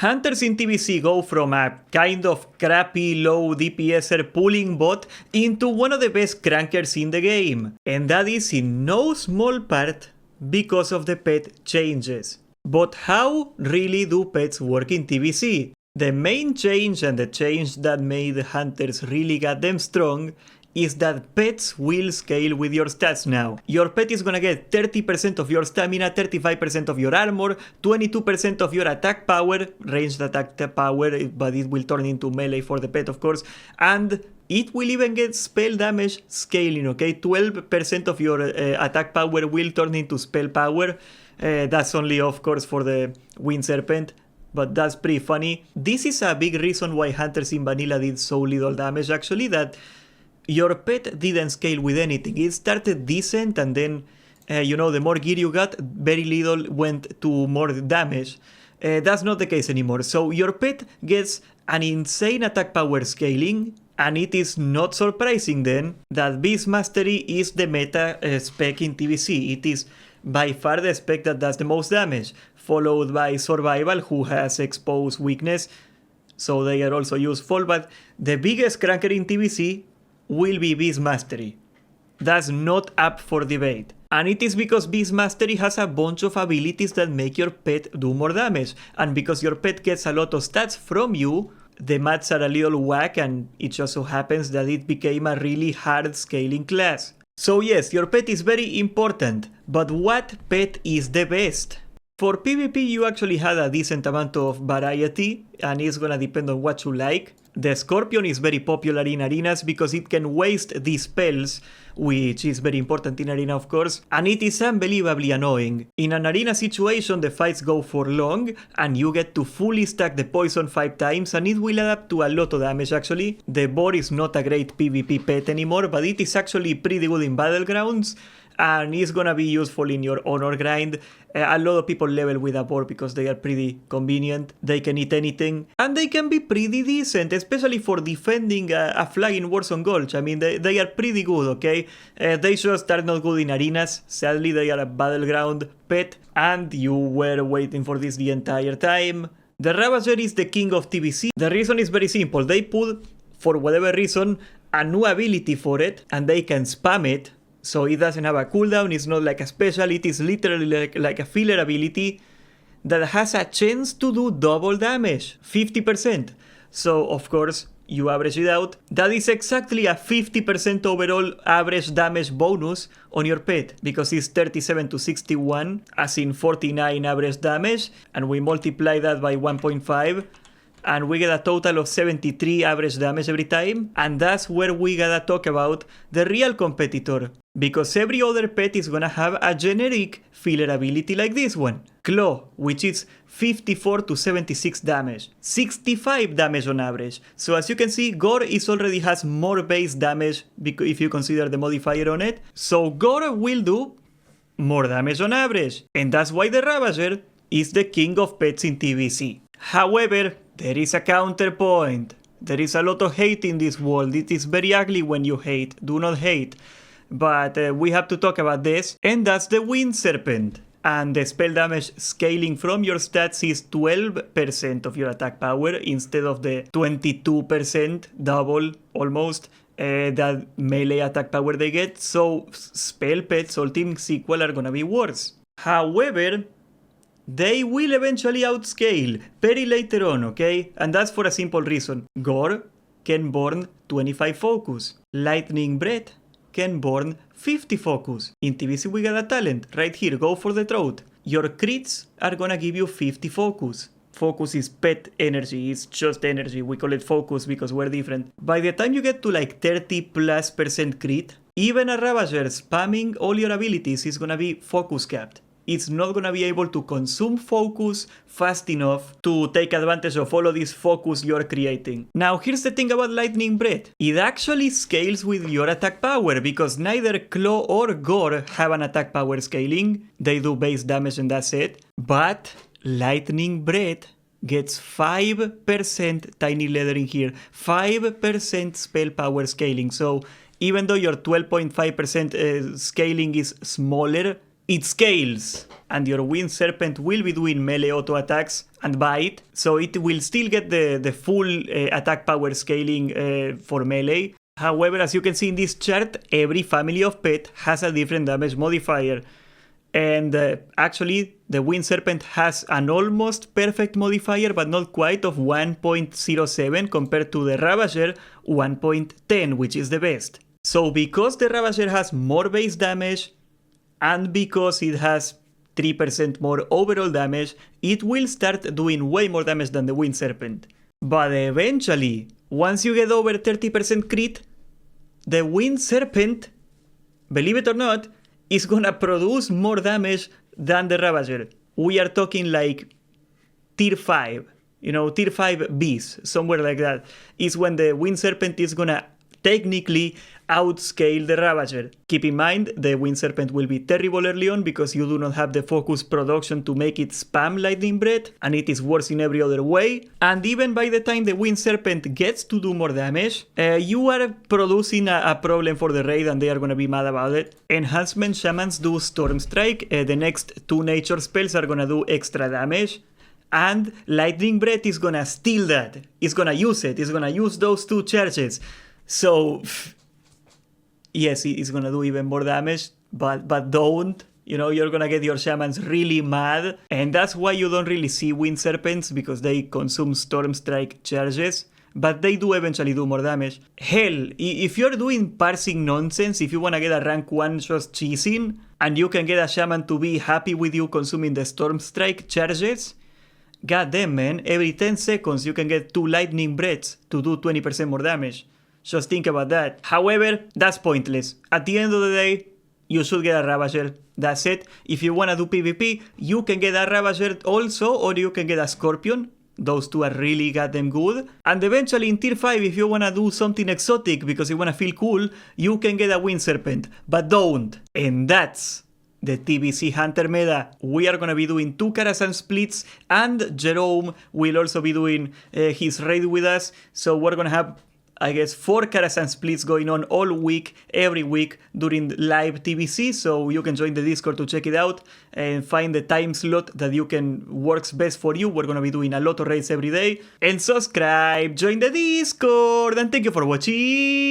Hunters in TBC go from a kind of crappy low DPSer pulling bot into one of the best crankers in the game, and that is in no small part because of the pet changes. But how really do pets work in TBC? The main change, and the change that made Hunters really got them strong, is that pets will scale with your stats now. Your pet is gonna get 30% of your stamina, 35% of your armor, 22% of your attack power, ranged attack power, but it will turn into melee for the pet of course, and it will even get spell damage scaling, okay? 12% of your attack power will turn into spell power. That's only of course for the Wind Serpent, but that's pretty funny. This is a big reason why Hunters in Vanilla did so little damage actually, that your pet didn't scale with anything. It started decent and then, the more gear you got, very little went to more damage. That's not the case anymore. So your pet gets an insane attack power scaling, and it is not surprising then that Beast Mastery is the meta spec in TBC. It is by far the spec that does the most damage, followed by Survival, who has Exposed Weakness, so they are also useful, but the biggest cranker in TBC will be Beast Mastery. That's not up for debate. And it is because Beast Mastery has a bunch of abilities that make your pet do more damage. And because your pet gets a lot of stats from you, the maths are a little whack, and it just so happens that it became a really hard scaling class. So yes, your pet is very important, but what pet is the best? For PvP you actually had a decent amount of variety, and it's gonna depend on what you like. The Scorpion is very popular in arenas because it can waste these spells, which is very important in arena of course, and it is unbelievably annoying. In an arena situation the fights go for long, and you get to fully stack the poison 5 times, and it will add up to a lot of damage actually. The boar is not a great PvP pet anymore, but it is actually pretty good in battlegrounds, and it's gonna be useful in your honor grind. A lot of people level with a boar because they are pretty convenient, they can eat anything, and they can be pretty decent, especially for defending a flag in Warzone Gulch. I mean, they are pretty good, okay? They just are not good in arenas. Sadly, they are a battleground pet, and you were waiting for this the entire time. The Ravager is the king of TBC. The reason is very simple. They put, for whatever reason, a new ability for it, and they can spam it. So it doesn't have a cooldown, it's not like a special, it is literally like a filler ability that has a chance to do double damage, 50%. So of course, you average it out. That is exactly a 50% overall average damage bonus on your pet, because it's 37 to 61, as in 49 average damage, and we multiply that by 1.5. and we get a total of 73 average damage every time, and that's where we gotta talk about the real competitor, because every other pet is gonna have a generic filler ability like this one, Claw, which is 54 to 76 damage, 65 damage on average. So as you can see, Gore already has more base damage if you consider the modifier on it, so Gore will do more damage on average, and that's why the Ravager is the king of pets in TBC. However, there is a counterpoint. There is a lot of hate in this world. It is very ugly when you hate. Do not hate. But we have to talk about this. And that's the Wind Serpent. And the spell damage scaling from your stats is 12% of your attack power instead of the 22%, double almost, that melee attack power they get. So spell pets, Ultimate Sequel, are gonna be worse. However, they will eventually outscale, very later on, okay? And that's for a simple reason. Gore can burn 25 focus. Lightning Breath can burn 50 focus. In TBC we got a talent, right here, go for the throat. Your crits are gonna give you 50 focus. Focus is pet energy, it's just energy, we call it focus because we're different. By the time you get to like 30+% crit, even a Ravager spamming all your abilities is gonna be focus capped. It's not gonna be able to consume focus fast enough to take advantage of all of this focus you're creating. Now here's the thing about Lightning Breath. It actually scales with your attack power, because neither Claw or Gore have an attack power scaling. They do base damage and that's it. But Lightning Breath gets 5% tiny leathering here, 5% spell power scaling. So even though your 12.5% scaling is smaller it scales, and your Wind Serpent will be doing melee auto attacks and bite, so it will still get the full attack power scaling for melee. However, as you can see in this chart, every family of pet has a different damage modifier. And actually, the Wind Serpent has an almost perfect modifier, but not quite, of 1.07 compared to the Ravager 1.10, which is the best. So because the Ravager has more base damage, and because it has 3% more overall damage, it will start doing way more damage than the Wind Serpent. But eventually, once you get over 30% crit, the Wind Serpent, believe it or not, is gonna produce more damage than the Ravager. We are talking like tier 5, tier 5 Bs, somewhere like that, is when the Wind Serpent is gonna technically outscale the Ravager. Keep in mind, the Wind Serpent will be terrible early on because you do not have the focus production to make it spam Lightning Breath, and it is worse in every other way. And even by the time the Wind Serpent gets to do more damage, you are producing a problem for the raid, and they are gonna be mad about it. Enhancement Shamans do Storm Strike, the next 2 nature spells are gonna do extra damage. And Lightning Breath is gonna steal that. It's gonna use it. It's gonna use those 2 charges. So yes, it's gonna do even more damage, but don't. You're gonna get your shamans really mad, and that's why you don't really see Wind Serpents, because they consume Storm Strike charges, but they do eventually do more damage. Hell, if you're doing parsing nonsense, if you wanna get a rank 1 just cheesing, and you can get a shaman to be happy with you consuming the Storm Strike charges, god damn man, every 10 seconds you can get 2 lightning breaths to do 20% more damage. Just think about that. However, that's pointless. At the end of the day, you should get a Ravager. That's it. If you want to do PvP, you can get a Ravager also, or you can get a Scorpion. Those 2 are really goddamn good. And eventually in tier 5, if you want to do something exotic because you want to feel cool, you can get a Wind Serpent. But don't. And that's the TBC Hunter meta. We are going to be doing 2 Karazhan splits, and Jerome will also be doing his raid with us. So we're going to have, I guess, 4 Karazhan splits going on all week, every week during live TBC, so you can join the Discord to check it out and find the time slot that works best for you. We're gonna be doing a lot of raids every day. And subscribe, join the Discord, and thank you for watching!